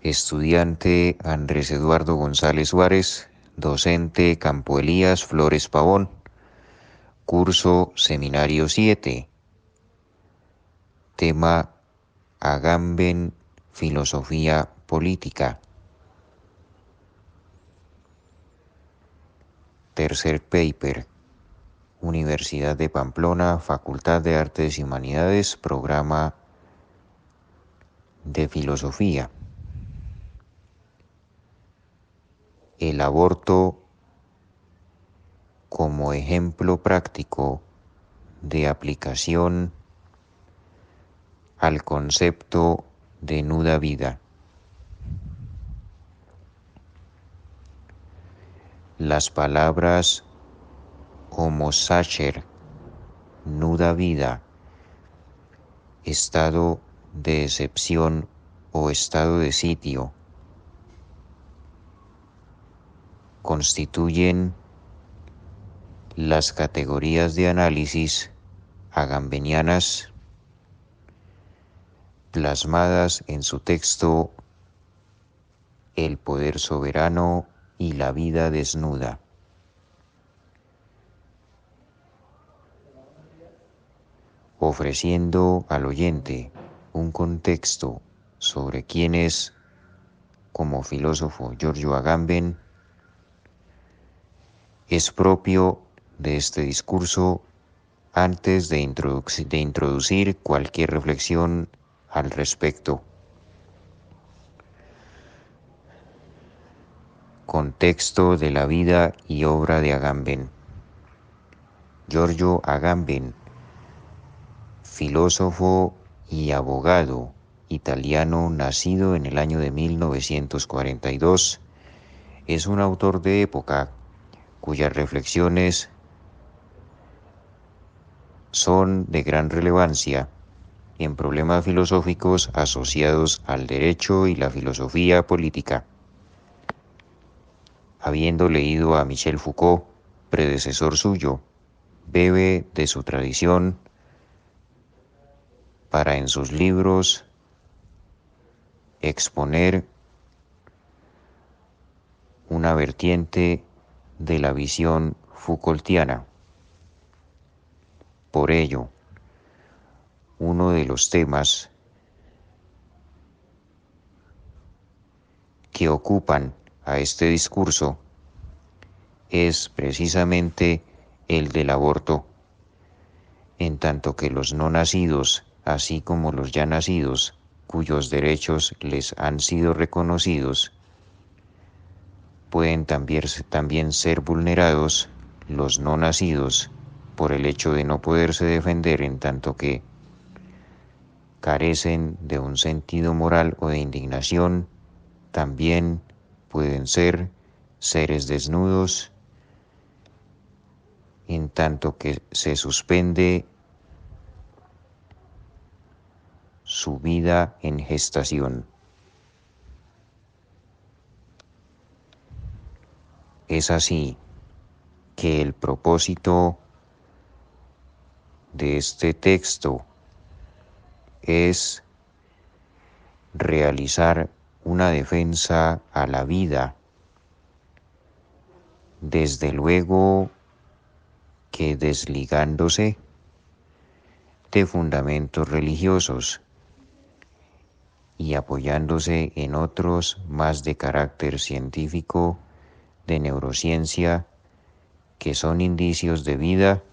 Estudiante Andrés Eduardo González Suárez, docente Campo Elías Flores Pavón, curso Seminario 7, tema Agamben, Filosofía Política. Tercer paper, Universidad de Pamplona, Facultad de Artes y Humanidades, Programa de Filosofía. El aborto como ejemplo práctico de aplicación al concepto de nuda vida. Las palabras homo sacer, nuda vida, estado de excepción o estado de sitio, constituyen las categorías de análisis agambenianas plasmadas en su texto El poder soberano y la vida desnuda. Ofreciendo al oyente un contexto sobre quién es, como filósofo, Giorgio Agamben, es propio de este discurso antes de introducir cualquier reflexión al respecto. Contexto de la vida y obra de Agamben. Giorgio Agamben, filósofo y abogado italiano nacido en el año de 1942, es un autor de época cuyas reflexiones son de gran relevancia en problemas filosóficos asociados al derecho y la filosofía política. Habiendo leído a Michel Foucault, predecesor suyo, bebe de su tradición para en sus libros exponer una vertiente de la visión Foucaultiana. Por ello, uno de los temas que ocupan a este discurso es precisamente el del aborto, en tanto que los no nacidos, así como los ya nacidos, cuyos derechos les han sido reconocidos, pueden también ser vulnerados los no nacidos por el hecho de no poderse defender en tanto que carecen de un sentido moral o de indignación, también pueden ser seres desnudos en tanto que se suspende su vida en gestación. Es así que el propósito de este texto es realizar una defensa a la vida, desde luego que desligándose de fundamentos religiosos y apoyándose en otros más de carácter científico, de neurociencia, que son indicios de vida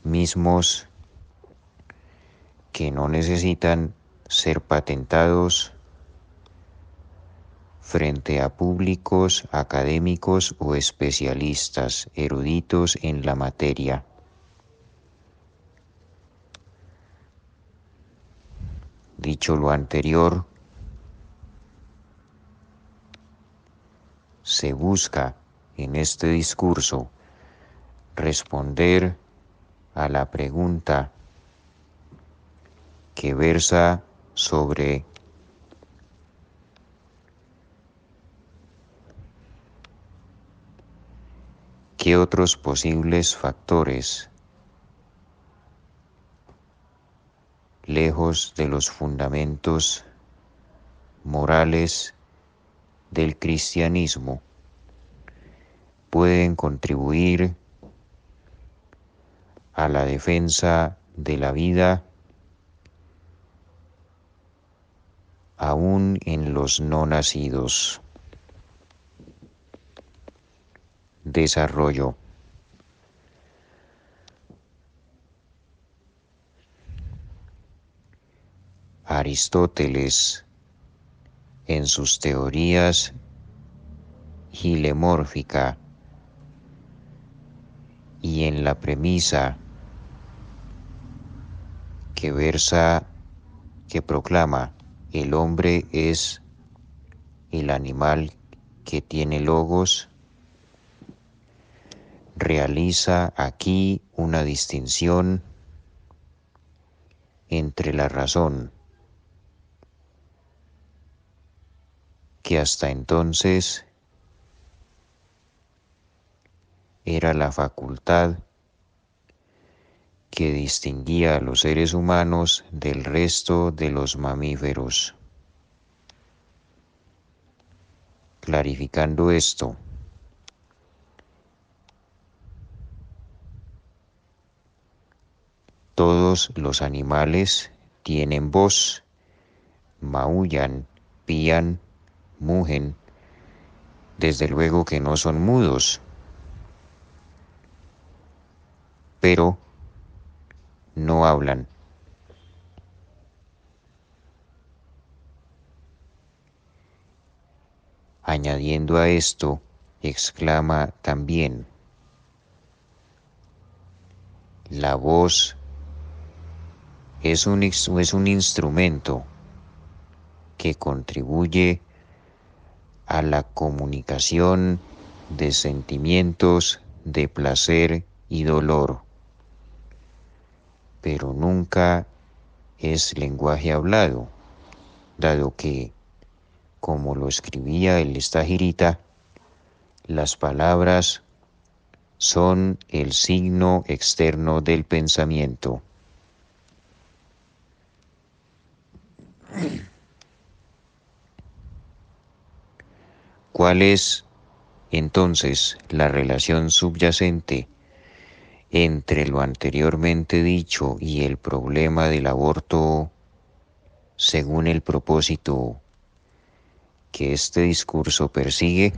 mismos que no necesitan ser patentados frente a públicos académicos o especialistas eruditos en la materia. Dicho lo anterior, se busca en este discurso responder a la pregunta que versa sobre qué otros posibles factores, lejos de los fundamentos morales del cristianismo pueden contribuir a la defensa de la vida aún en los no nacidos. Desarrollo. Aristóteles, en sus teorías hilemórfica y en la premisa que proclama el hombre es el animal que tiene logos, realiza aquí una distinción entre la razón, que hasta entonces era la facultad que distinguía a los seres humanos del resto de los mamíferos. Clarificando esto, todos los animales tienen voz, maullan, pían, mugen, desde luego que no son mudos, pero no hablan. Añadiendo a esto, exclama también: la voz es un instrumento que contribuye a la comunicación de sentimientos de placer y dolor, pero nunca es lenguaje hablado, dado que, como lo escribía el Estagirita, las palabras son el signo externo del pensamiento. ¿Cuál es entonces la relación subyacente entre lo anteriormente dicho y el problema del aborto según el propósito que este discurso persigue?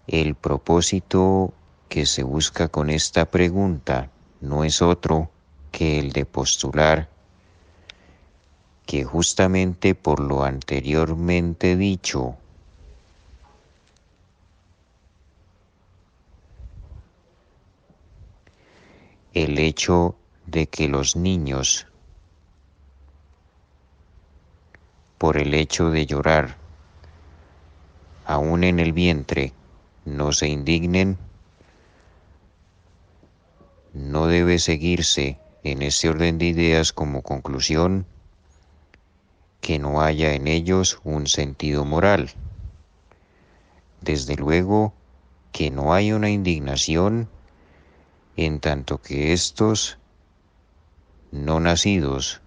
El propósito que se busca con esta pregunta no es otro que el de postular que justamente por lo anteriormente dicho, el hecho de que los niños, por el hecho de llorar, aún en el vientre, no se indignen, no debe seguirse en este orden de ideas como conclusión que no haya en ellos un sentido moral. Desde luego que no hay una indignación en tanto que estos no nacidos,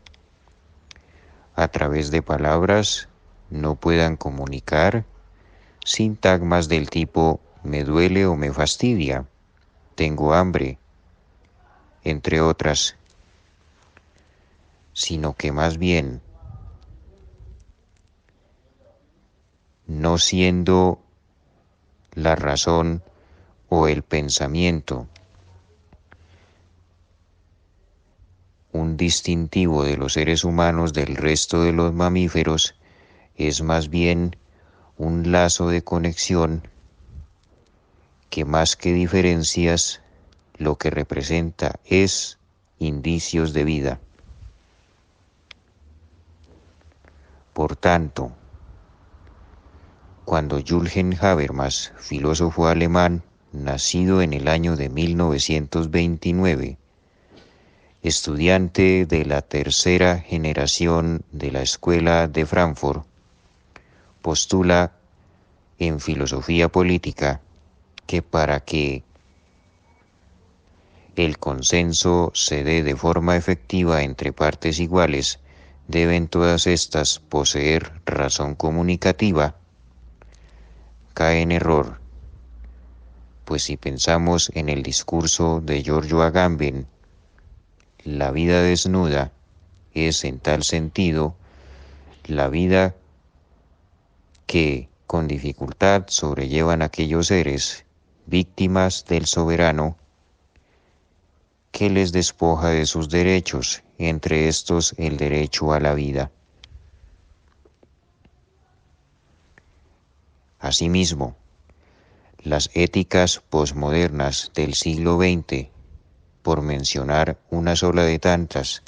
a través de palabras, no puedan comunicar sintagmas del tipo me duele o me fastidia, tengo hambre, entre otras, sino que más bien, no siendo la razón o el pensamiento un distintivo de los seres humanos del resto de los mamíferos, es más bien un lazo de conexión que más que diferencias, lo que representa es indicios de vida. Por tanto, cuando Jürgen Habermas, filósofo alemán, nacido en el año de 1929, estudiante de la tercera generación de la Escuela de Frankfurt, postula en filosofía política que para que el consenso se dé de forma efectiva entre partes iguales, deben todas estas poseer razón comunicativa, cae en error, pues si pensamos en el discurso de Giorgio Agamben, la vida desnuda es en tal sentido la vida que con dificultad sobrellevan aquellos seres, víctimas del soberano, que les despoja de sus derechos, entre estos el derecho a la vida. Asimismo, las éticas posmodernas del siglo XX, por mencionar una sola de tantas,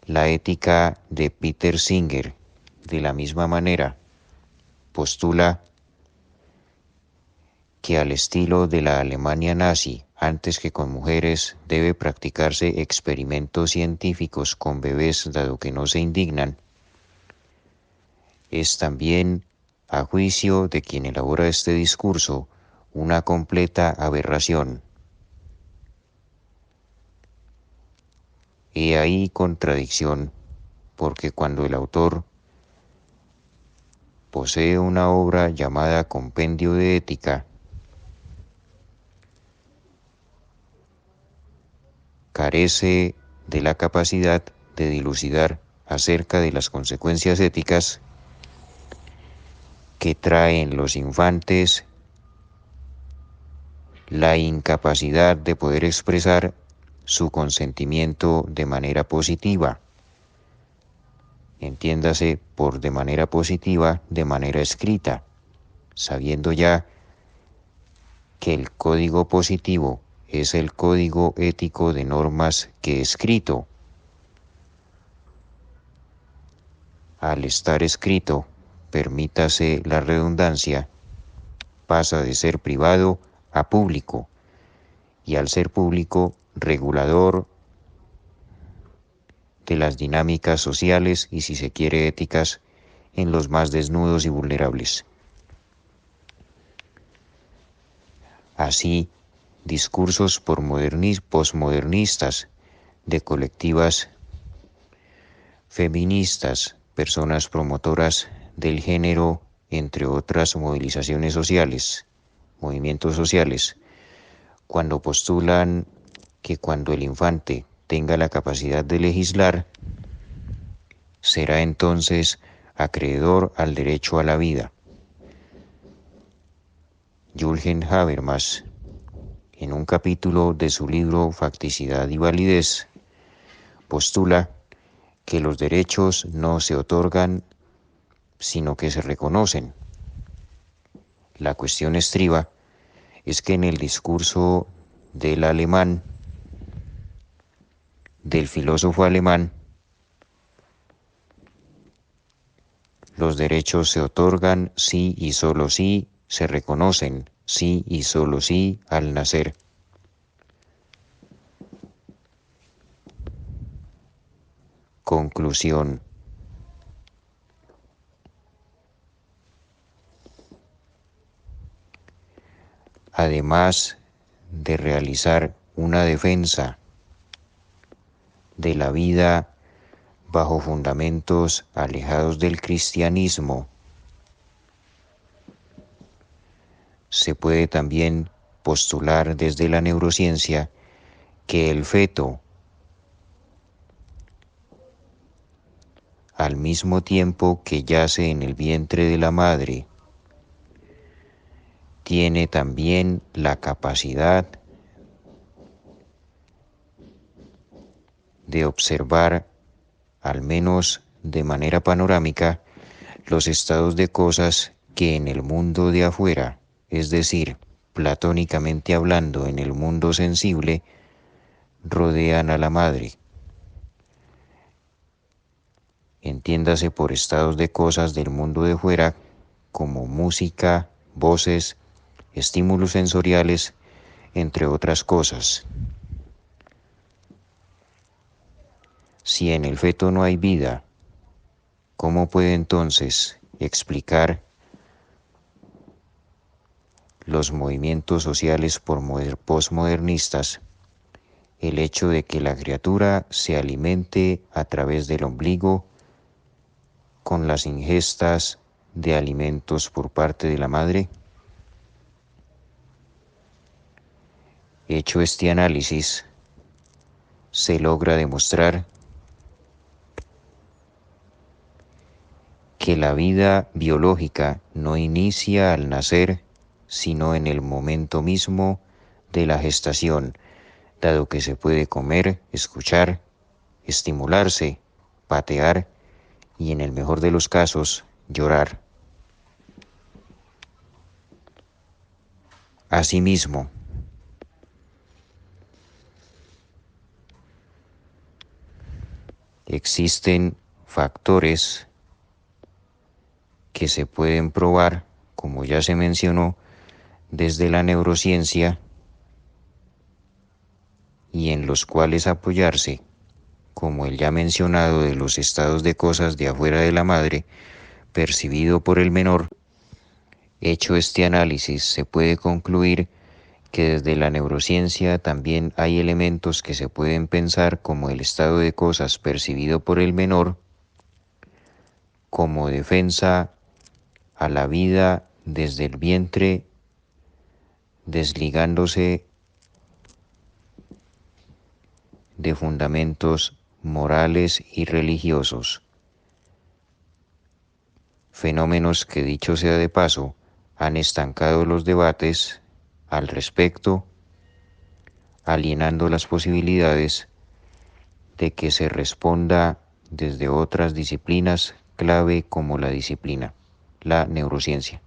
la ética de Peter Singer, de la misma manera, postula que al estilo de la Alemania nazi, antes que con mujeres, debe practicarse experimentos científicos con bebés dado que no se indignan, es también, a juicio de quien elabora este discurso, una completa aberración. He ahí contradicción, porque cuando el autor posee una obra llamada Compendio de Ética, carece de la capacidad de dilucidar acerca de las consecuencias éticas que traen los infantes la incapacidad de poder expresar su consentimiento de manera positiva. Entiéndase por de manera positiva, de manera escrita, sabiendo ya que el código positivo es el código ético de normas que escrito. Al estar escrito, permítase la redundancia, pasa de ser privado a público, y al ser público, regulador de las dinámicas sociales y, si se quiere, éticas en los más desnudos y vulnerables. Así, discursos posmodernistas de colectivas feministas, personas promotoras del género, entre otras movilizaciones sociales, movimientos sociales, cuando postulan que cuando el infante tenga la capacidad de legislar, será entonces acreedor al derecho a la vida. Jürgen Habermas, en un capítulo de su libro Facticidad y Validez, postula que los derechos no se otorgan, sino que se reconocen. La cuestión estriba es que en el discurso del alemán, del filósofo alemán, los derechos se otorgan sí y solo sí, se reconocen sí y solo sí al nacer. Conclusión. Además de realizar una defensa de la vida bajo fundamentos alejados del cristianismo, se puede también postular desde la neurociencia que el feto, al mismo tiempo que yace en el vientre de la madre, tiene también la capacidad de observar, al menos de manera panorámica, los estados de cosas que en el mundo de afuera, es decir, platónicamente hablando, en el mundo sensible, rodean a la madre. Entiéndase por estados de cosas del mundo de fuera como música, voces, estímulos sensoriales, entre otras cosas. Si en el feto no hay vida, ¿cómo puede entonces explicar los movimientos sociales posmodernistas el hecho de que la criatura se alimente a través del ombligo con las ingestas de alimentos por parte de la madre. Hecho este análisis, se logra demostrar que la vida biológica no inicia al nacer, sino en el momento mismo de la gestación, dado que se puede comer, escuchar, estimularse, patear y, en el mejor de los casos, llorar. Asimismo, existen factores que se pueden probar, como ya se mencionó, desde la neurociencia y en los cuales apoyarse, como el ya mencionado de los estados de cosas de afuera de la madre, percibido por el menor. Hecho este análisis, se puede concluir que desde la neurociencia también hay elementos que se pueden pensar como el estado de cosas percibido por el menor, como defensa a la vida desde el vientre, desligándose de fundamentos morales y religiosos. Fenómenos que, dicho sea de paso, han estancado los debates al respecto, alienando las posibilidades de que se responda desde otras disciplinas clave como la neurociencia.